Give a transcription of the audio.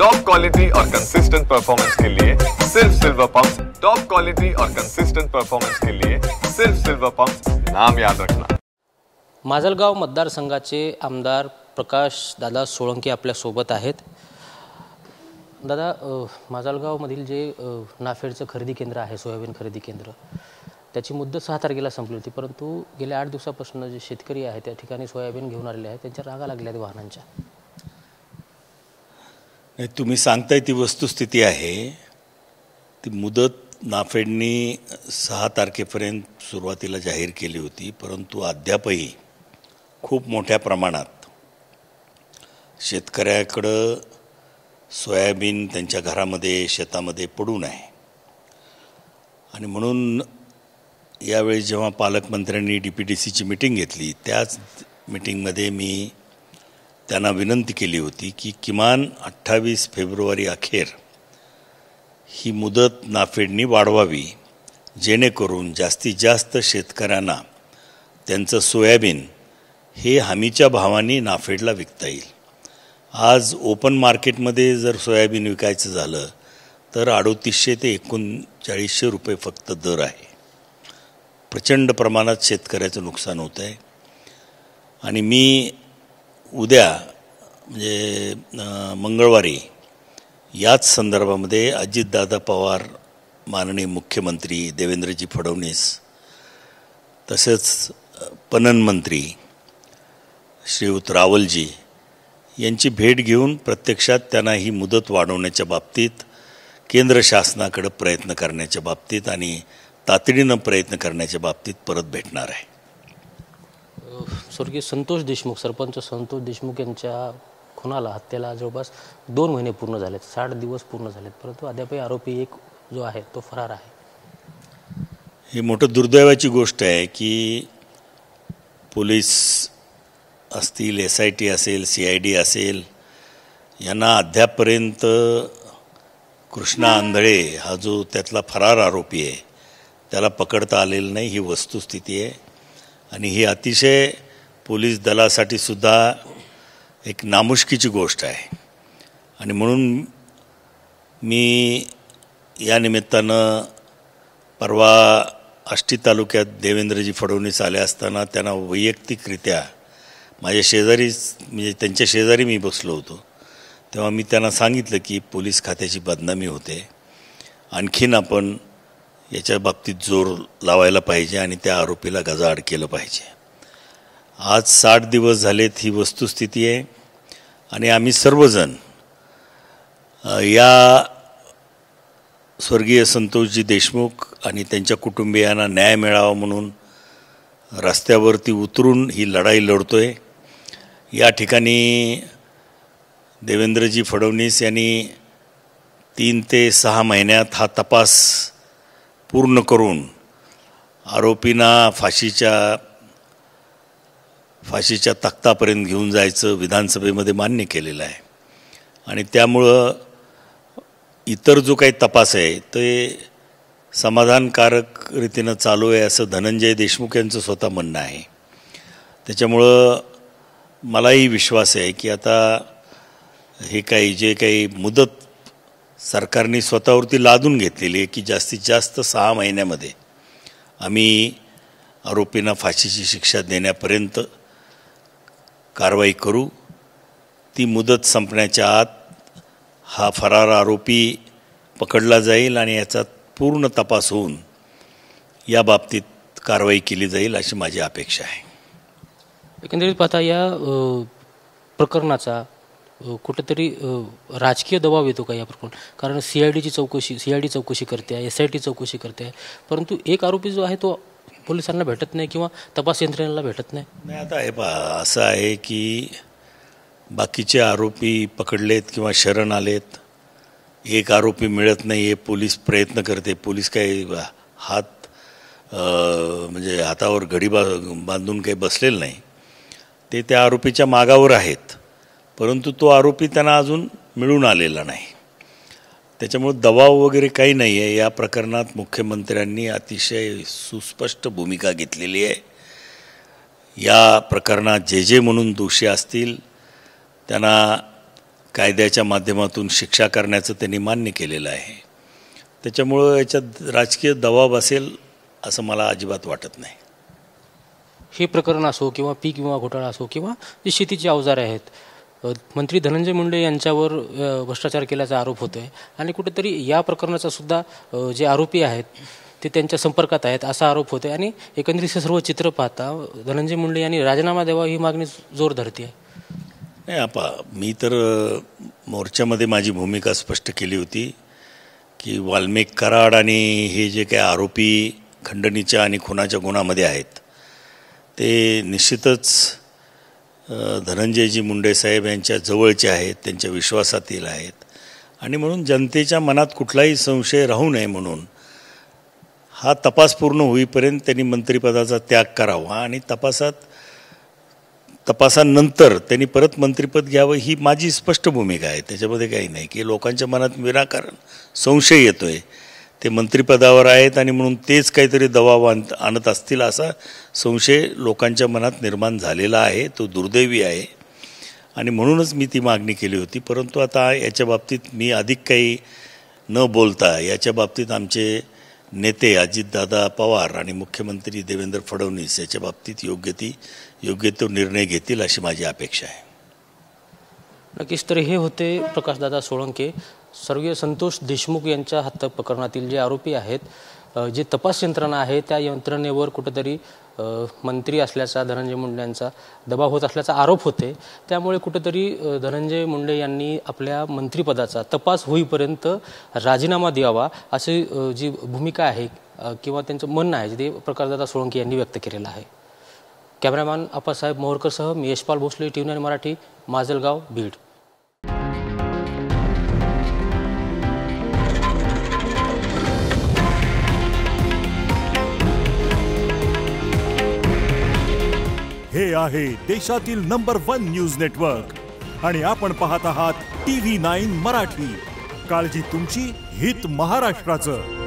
Top quality और consistent performance के लिए सिर्फ सिल्वर पंप्स। टॉप क्वालिटी और कंसिस्टेंट परफॉर्मेंस के लिए सिर्फ सिल्वर पंप्स, नाम याद रखना। माजलगाव मतदारसंघाचे आमदार प्रकाश दादा सोळंके आपल्या सोबत आहेत। दादा, माजलगावमधील जे नाफेडचं खरेदी केंद्र आहे, सोयाबीन खरेदी केंद्र, त्याची मुदत 6 तारखेला संपली होती, परंतु गेल्या 8 दिवसापासून जे शेतकरी आहेत त्या ठिकाणी सोयाबीन घेऊन आलेले आहेत, त्यांच्या रागा लागल्या वाहनांच्या। तुम्ही सांगताय ती वस्तुस्थिती आहे। ती मुदत नाफेडनी 6 तारखेपर्यंत सुरुवातीला जाहीर केली होती, परंतु अद्यापही खूप मोठ्या प्रमाणात शेतकऱ्याकडं सोयाबीन त्यांच्या घरामध्ये शेतामध्ये पडून आहे। आणि म्हणून यावेळी जेव्हा पालकमंत्र्यांनी DPDCची मीटिंग घेतली, त्याच मीटिंगमध्ये मी त्यांना विनंती केली होती की किमान 28 फेब्रुवारी अखेर ही मुदत नाफेडनी वाढवावी, जेणेकरून जास्तीत जास्त शेतकऱ्यांना त्यांचं सोयाबीन हे हमीच्या भावाने नाफेडला विकता येईल। आज ओपन मार्केटमध्ये जर सोयाबीन विकायचं झालं तर 3800 ते 3900 रुपये फक्त दर आहे। प्रचंड प्रमाणात शेतकऱ्याचं नुकसान होत आहे। आणि मी उद्या म्हणजे मंगळवारी याच संदर्भामध्ये अजितदादा पवार, माननीय मुख्यमंत्री देवेंद्रजी फडणवीस, तसेच पणन मंत्री श्रीयुत रावलजी यांची भेट घेऊन प्रत्यक्षात त्यांना ही मुदत वाढवण्याच्या बाबतीत केंद्र शासनाकडे प्रयत्न करण्याच्या बाबतीत आणि तातडीनं प्रयत्न करण्याच्या बाबतीत परत भेटणार आहे। स्वर्गीय संतोष देशमुख, सरपंच संतोष देशमुख यांच्या खुनाला, हत्येला जवळपास 2 महिने पूर्ण झालेत, 60 दिवस पूर्ण झालेत, परंतु अद्यापही आरोपी एक जो आहे तो फरार आहे। ही मोठं दुर्दैवाची गोष्ट आहे की पोलीस असतील, SIT असेल, CID असेल, यांना अद्यापपर्यंत कृष्णा आंधळे हा जो त्यातला फरार आरोपी आहे त्याला पकडता आलेलं नाही। ही वस्तुस्थिती आहे आणि ही अतिशय पोलीस दलासाठी सुद्धा एक नामुष्कीची गोष्ट आहे। आणि म्हणून मी या निमित्तानं परवा आष्टी तालुक्यात देवेंद्रजी फडणवीस आले असताना त्यांना वैयक्तिकरित्या माझ्या शेजारी, म्हणजे त्यांच्या शेजारी मी बसलो होतो, तेव्हा मी त्यांना सांगितलं की पोलीस खात्याची बदनामी होते, आणखीन आपण याच्या बाबतीत जोर लावायला पाहिजे आणि त्या आरोपीला गजाआड केलं पाहिजे। आज 60 दिवस झालेत, ही वस्तुस्थिती आहे। आणि आम्ही सर्वजण या स्वर्गीय संतोषजी देशमुख आणि त्यांच्या कुटुंबियांना न्याय मिळावा म्हणून रस्त्यावरती उतरून ही लढाई लढतोय। या ठिकाणी देवेंद्रजी फडणवीस यांनी 3 ते 6 महिन्यात हा तपास पूर्ण करून आरोपींना फाशीच्या तख्तापर्यंत घेऊन जायचं विधानसभेमध्ये मान्य केलेलं आहे। आणि त्यामुळं इतर जो काही तपास आहे ते समाधानकारक रीतीनं चालू आहे असं धनंजय देशमुख यांचं स्वतः म्हणणं आहे। त्याच्यामुळं मलाही विश्वास आहे की आता हे काही जे काही मुदत सरकारने स्वतःवरती लादून घेतलेली आहे की जास्तीत जास्त 6 महिन्यामध्ये आम्ही आरोपींना फाशीची शिक्षा देण्यापर्यंत कारवाई करू, ती मुदत संपण्याच्या आत हा फरार आरोपी पकडला जाईल आणि याचा पूर्ण तपास होऊन या बाबतीत कारवाई केली जाईल अशी माझी अपेक्षा आहे। एकंदरीत पाहता या प्रकरणाचा कुठेतरी राजकीय दबाव येतो का या प्रकरणात? कारण CID चौकशी करते, SIT चौकशी करते, परंतु एक आरोपी जो आहे तो पोलिसांना भेटत नाही किंवा तपास यंत्रणेला भेटत नाही। आता हे असं आहे की बाकीचे आरोपी पकडलेत किंवा शरण आलेत, एक आरोपी मिळत नाही आहे, पोलीस प्रयत्न करते, पोलीस काही म्हणजे हातावर घडी बांधून काही बसलेलं नाही, ते त्या आरोपीच्या मागावर आहेत, परंतु तो आरोपी त्यांना अजून मिळून आलेला नाही। त्याच्यामुळे दबाव वगैरे काही नाही आहे। या प्रकरणात मुख्यमंत्र्यांनी अतिशय सुस्पष्ट भूमिका घेतलेली आहे। या प्रकरणात जे म्हणून दोषी असतील त्यांना कायद्याच्या माध्यमातून शिक्षा करण्याचं त्यांनी मान्य केलेलं आहे. त्याच्यामुळं याच्यात राजकीय दबाव असेल असं मला अजिबात वाटत नाही. हे प्रकरण असो किंवा पीक विमा घोटाळा असो किंवा जे शेतीचे अवजार आहेत, मंत्री धनंजय मुंडे यांच्यावर भ्रष्टाचार केल्याचा आरोप होतो आहे आणि कुठेतरी या प्रकरणाचा सुद्धा जे आरोपी आहेत ते त्यांच्या संपर्कात आहेत असा आरोप होतो आहे आणि एकंदरीत सर्व चित्र पाहता धनंजय मुंडे यांनी राजीनामा द्यावा ही मागणी जोर धरते आहे. नाही, मी तर मोर्चामध्ये माझी भूमिका स्पष्ट केली होती की वाल्मिक कराड आणि हे जे काही आरोपी खंडणीच्या आणि खुनाच्या गुन्ह्यामध्ये आहेत ते निश्चितच धनंजयजी मुंडे साहेब यांच्या जवळचे आहेत, त्यांच्या विश्वासातील आहेत आणि म्हणून जनतेच्या मनात कुठलाही संशय राहू नये म्हणून हा तपास पूर्ण होईपर्यंत त्यांनी मंत्रिपदाचा त्याग करावा आणि तपासानंतर त्यांनी परत मंत्रिपद घ्यावं ही माझी स्पष्ट भूमिका आहे. त्याच्यामध्ये काही नाही की लोकांच्या मनात विनाकारण संशय येतो आहे. ते मंत्रिपदावर आहेत आणि म्हणून तेच काहीतरी दबाव आणत असतील असा संशय लोकांच्या मनात निर्माण झालेला आहे. तो दुर्दैवी आहे आणि म्हणूनच मी ती मागणी केली होती. परंतु आता याच्या बाबतीत मी अधिक काही न बोलता याच्या बाबतीत आमचे नेते अजितदादा पवार आणि मुख्यमंत्री देवेंद्र फडणवीस याच्या बाबतीत योग्य तो निर्णय घेतील अशी माझी अपेक्षा आहे. नक्कीच. तर हे होते प्रकाशदादा सोळंके, स्वर्गीय संतोष देशमुख यांच्या हत्या प्रकरणातील जे आरोपी आहेत. जे तपास यंत्रणा आहे त्या यंत्रणेवर कुठेतरी मंत्री असल्याचा धनंजय मुंडे यांचा दबाव होत असल्याचा आरोप होते. त्यामुळे कुठेतरी धनंजय मुंडे यांनी आपल्या मंत्रिपदाचा तपास होईपर्यंत राजीनामा द्यावा अशी जी भूमिका आहे किंवा त्यांचं म्हणणं आहे ते प्रकाशदादा सोळंके यांनी व्यक्त केलेलं आहे. कॅमेरामॅन आप्पासाहेब मोहरकरसह मी यशपाल भोसले, TV9 मराठी, माजलगाव, बीड. हे आहे देशातील नंबर 1 न्यूज नेटवर्क आणि आपण पाहत आहात TV9 मराठी. काळजी तुमची, हित महाराष्ट्राचं.